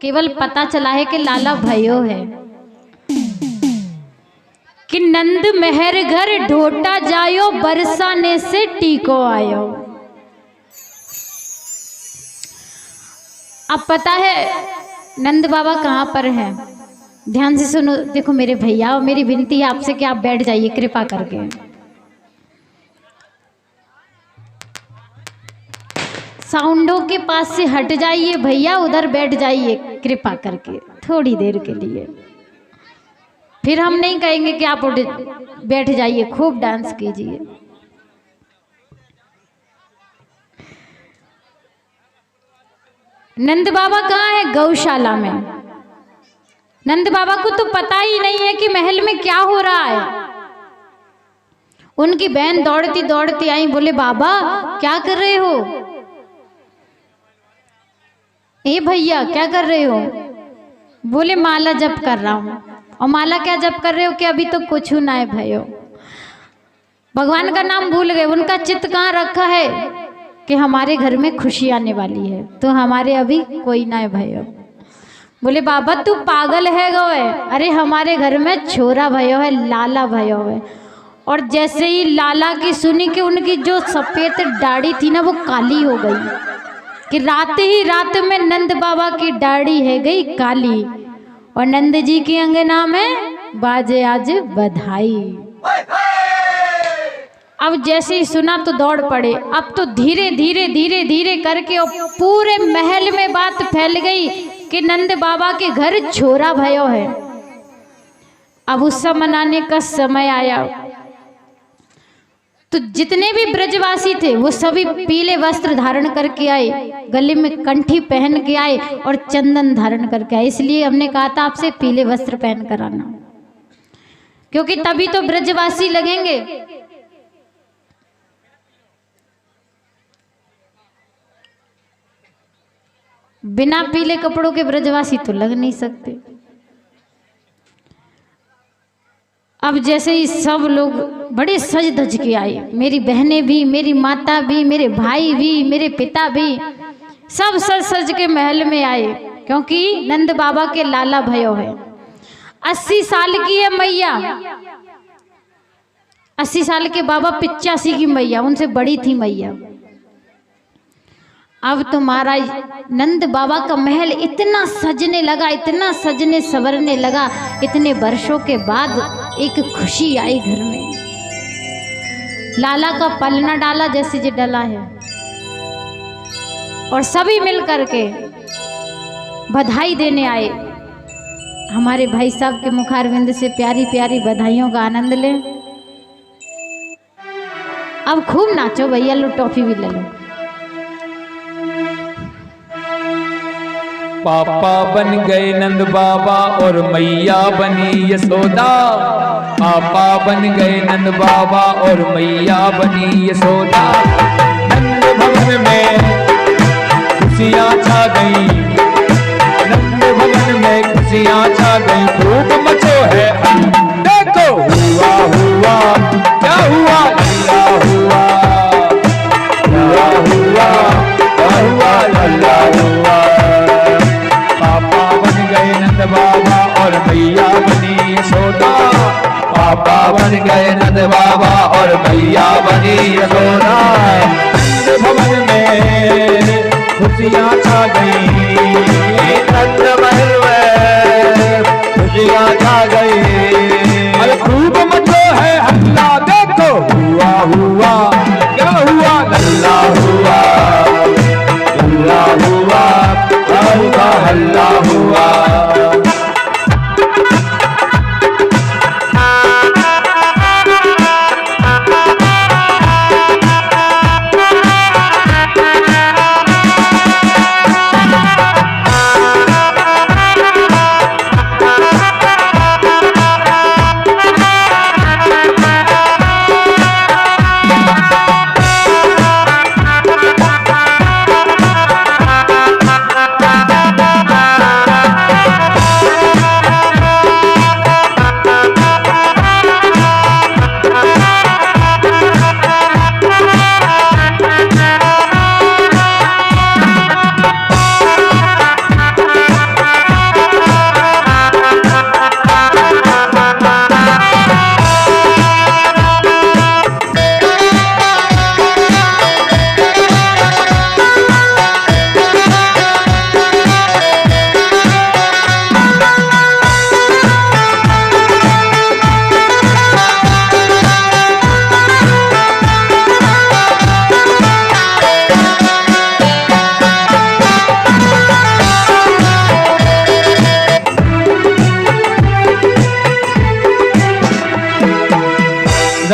केवल पता चला है कि लाला भयो है कि नंद महर घर ढोटा जायो बरसाने से टीको आयो। अब पता है नंद बाबा कहाँ पर है, ध्यान से सुनो। देखो मेरे भैया, मेरी विनती है आपसे कि आप बैठ जाइए कृपा करके। साउंडों के पास से हट जाइए भैया, उधर बैठ जाइए कृपा करके थोड़ी देर के लिए। फिर हम नहीं कहेंगे कि आप बैठ जाइए, खूब डांस कीजिए। नंद बाबा कहाँ है? गौशाला में। नंद बाबा को तो पता ही नहीं है कि महल में क्या हो रहा है। उनकी बहन दौड़ती दौड़ती आई, बोले बाबा क्या कर रहे हो? ए भैया क्या कर रहे हो? बोले माला जप कर रहा हूं। और माला क्या जप कर रहे हो कि अभी तो कुछ ना है भयो, भगवान का नाम भूल गए। उनका चित्त कहाँ रखा है कि हमारे घर में खुशी आने वाली है, तो हमारे अभी कोई ना है भयो। बोले बाबा तू पागल है गए, अरे हमारे घर में छोरा भयो है, लाला भयो है। और जैसे ही लाला की सुनी कि उनकी जो सफेद दाढ़ी थी ना वो काली हो गई, कि रात ही रात में नंद बाबा की दाढ़ी है गई काली। और नंद जी की अंगना में बाजे आज बधाई। अब जैसे ही सुना तो दौड़ पड़े। अब तो धीरे धीरे धीरे धीरे करके और पूरे महल में बात फैल गई कि नंद बाबा के घर छोरा भयो है। अब उत्सव मनाने का समय आया तो जितने भी ब्रजवासी थे वो सभी पीले वस्त्र धारण करके आए, गले में कंठी पहन के आए और चंदन धारण करके आए। इसलिए हमने कहा था आपसे पीले वस्त्र पहन कर आना, क्योंकि तभी तो ब्रजवासी लगेंगे। बिना पीले कपड़ों के ब्रजवासी तो लग नहीं सकते। अब जैसे ही सब लोग बड़े सज धज के आए, मेरी बहनें भी, मेरी माता भी, मेरे भाई भी, मेरे पिता भी, सब सज सज के महल में आए, क्योंकि नंद बाबा के लाला भयो है। 80 साल की है मैया, 80 साल के बाबा 85 की मैया, उनसे बड़ी थी मैया। अब तो महाराज नंद बाबा का महल इतना सजने लगा, इतना सजने संवरने लगा। इतने वर्षों के बाद एक खुशी आई घर में। लाला का पलना डाला जैसे जो डला है, और सभी मिल करके बधाई देने आए। हमारे भाई साहब के मुखारविंद से प्यारी प्यारी बधाइयों का आनंद लें। अब खूब नाचो भैया, लो टॉफी भी ले लो। पापा बन गए नंद बाबा और मैया बनी यशोदा। पापा बन गए नंद बाबा और मैया बनी यशोदा। नंद भवन में खुशियाँ छा गई, नंद भवन में खुशियाँ छा गई। खूब मचो है देखो, हुआ हुआ क्या हुआ, लल्ला हुआ क्या हुआ, क्या हुआ लल्ला हुआ। नंद बाबा और मैया बनी यशोदा। पापा बन गए नंद बाबा और मैया बनी यशोदा। नंद भवन में खुशियाँ छा गई, नंद महल में खुशियाँ छा गई। अरे खूब मचो है हल्ला देखो, हुआ हुआ क्या हुआ, लल्ला हुआ लल्ला हुआ, हुआ हल्ला हुआ।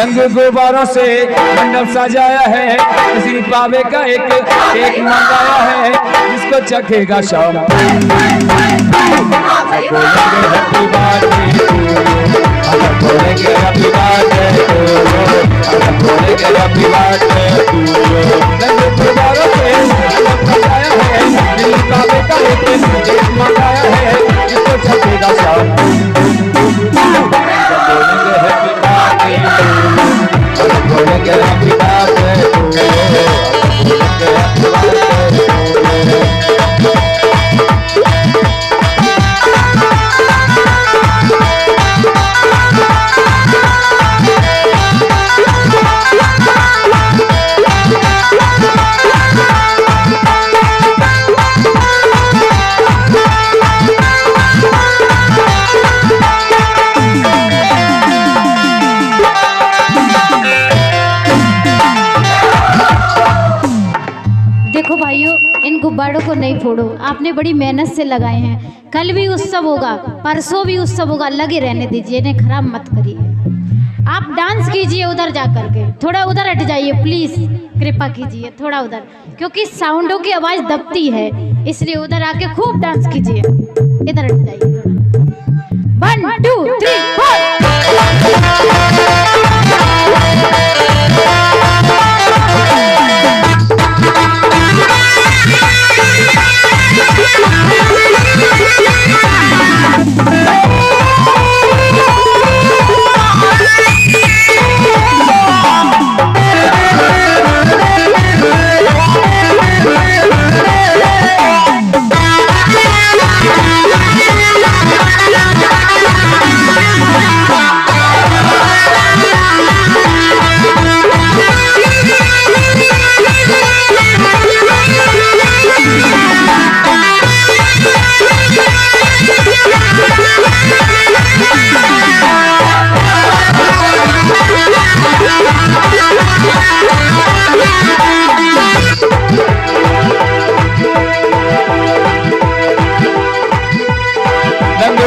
रंग गुब्बारों से मंडप सजाया है, किसी पावे का एक केक मंगाया है, जिसको चखेगा शाम बोलेंगे हैप्पी बर्थडे टू यू, बोलेंगे हैप्पी बर्थडे टू यू। रंग गुब्बारों से मंडप सजाया है, किसी पावे का एक केक मंगाया है, जिसको चखेगा शाम बोलेंगे हैप्पी बर्थडे टू यू, बोलेंगे हैप्पी बर्थडे टू यू, बोलेंगे हैप्पी बर्थडे टू यू। देखो भाइयों, इन गुब्बारों को नहीं फोड़ो, आपने बड़ी मेहनत से लगाए हैं। कल भी उत्सव होगा, परसों भी उत्सव होगा, लगे रहने दीजिए, इन्हें खराब मत करिए। आप डांस कीजिए उधर जा करके, थोड़ा उधर हट जाइए प्लीज, कृपा कीजिए थोड़ा उधर, क्योंकि साउंडों की आवाज़ दबती है, इसलिए उधर आके खूब डांस कीजिए। इधर हट जाइए थोड़ा। 1 2 3 4।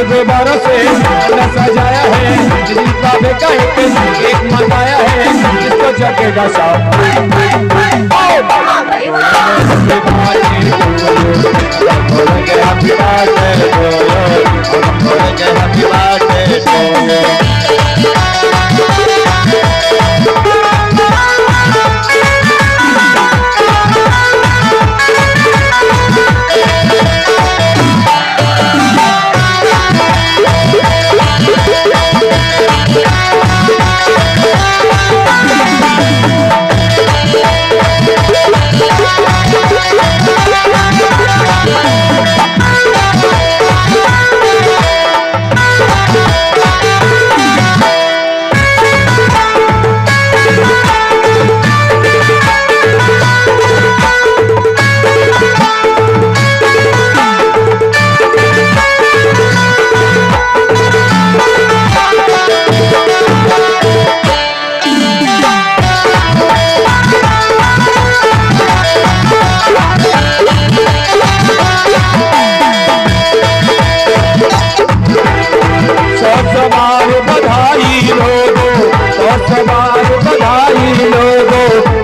गुब्बारों से सजाया है, किसी पावे का एक केक मंगाया है, जिसको चखेगा शाम बोलेंगे हैप्पी बर्थडे टू यू, बोलेंगे हैप्पी बर्थडे टू यू।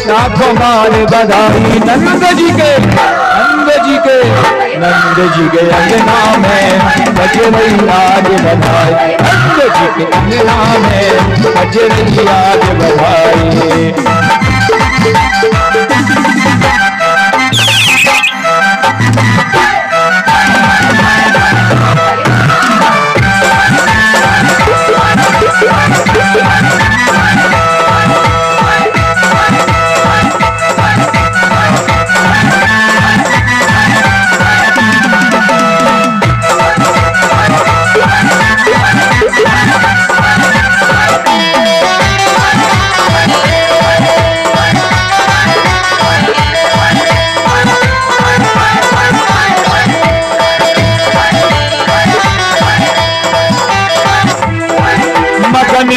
लाखों बार बधाई नंद जी के अंगना में बज रही आज बधाई, नंद जी के अंगना में बज रही आज बधाई।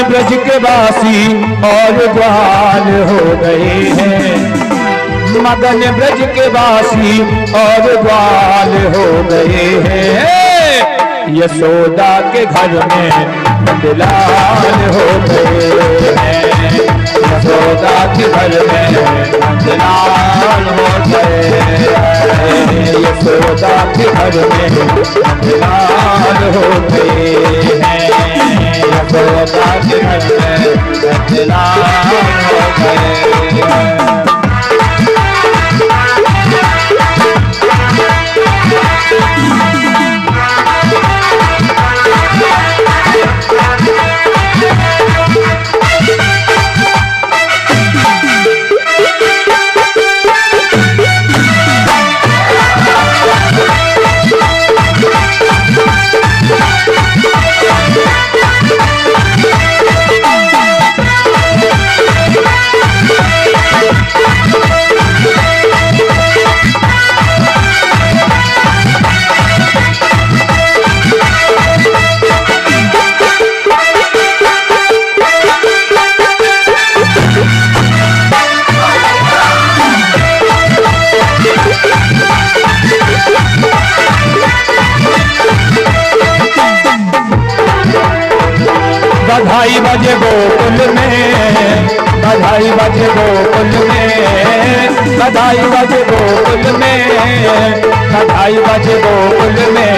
ब्रज के वासी और ग्वाल हो गए हैं, मगन ब्रज के वासी और ग्वाल हो गए हैं। यशोदा के घर में नंदलाल हो गए हैं, यशोदा के घर में नंदलाल हो गए हैं, यशोदा के घर में नंदलाल हो गए हैं, यशोदा के घर में नंदलाल हो गए हैं। बधाई बजे गोकुल में, बधाई बजे गोकुल में, बधाई बजे गोकुल में, बधाई बजे गोकुल में,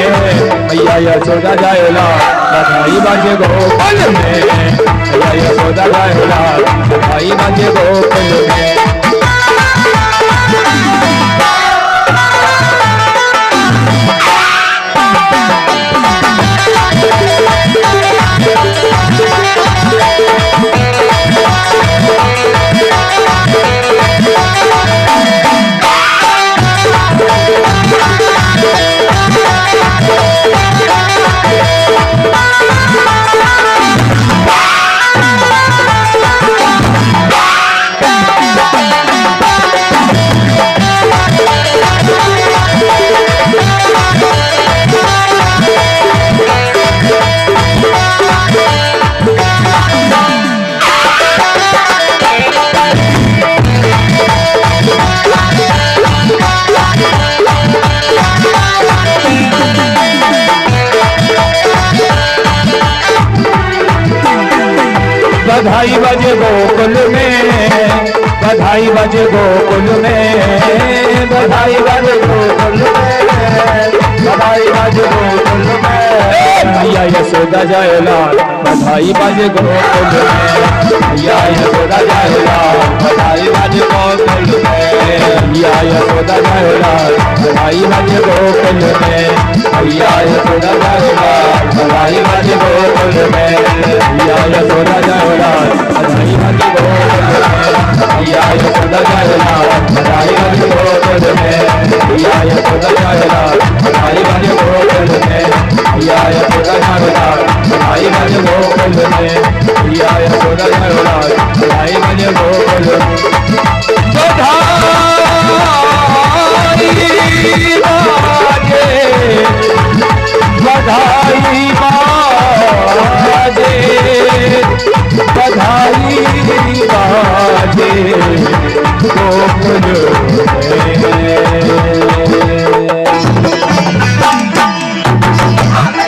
मैया यशोदा जायला, बधाई बजे गोकुल में, मैया यशोदा जायला, बधाई बजे गोकुल में। बधाई बजे गोकुल में, बधाई बजे गोकुल में, बधाई बजे गोकुल में, बधाई बजे गोकुल में, मैया यशोदा जायला, बधाई बजे गोकुल में, मैया यशोदा जायला, बधाई बजे गोकुल में, मैया यशोदा जायला, बधाई बजे गोकुल में, मैया यशोदा जायला, बधाई बजे गोकुल में, मैया यशोदा जायला, बधाई बजे गोकुल में, मैया यशोदा जायला, बधाई बजे गोकुल में, मैया यशोदा जायला, बधाई बजे गोकुल में, मैया यशोदा जायला, बधाई बजे गोकुल में, मैया यशोदा जायला, बधाई बजे गोकुल में। बधाई बाजे, बधाई बाजे, बधाई बाजे गोकुल में।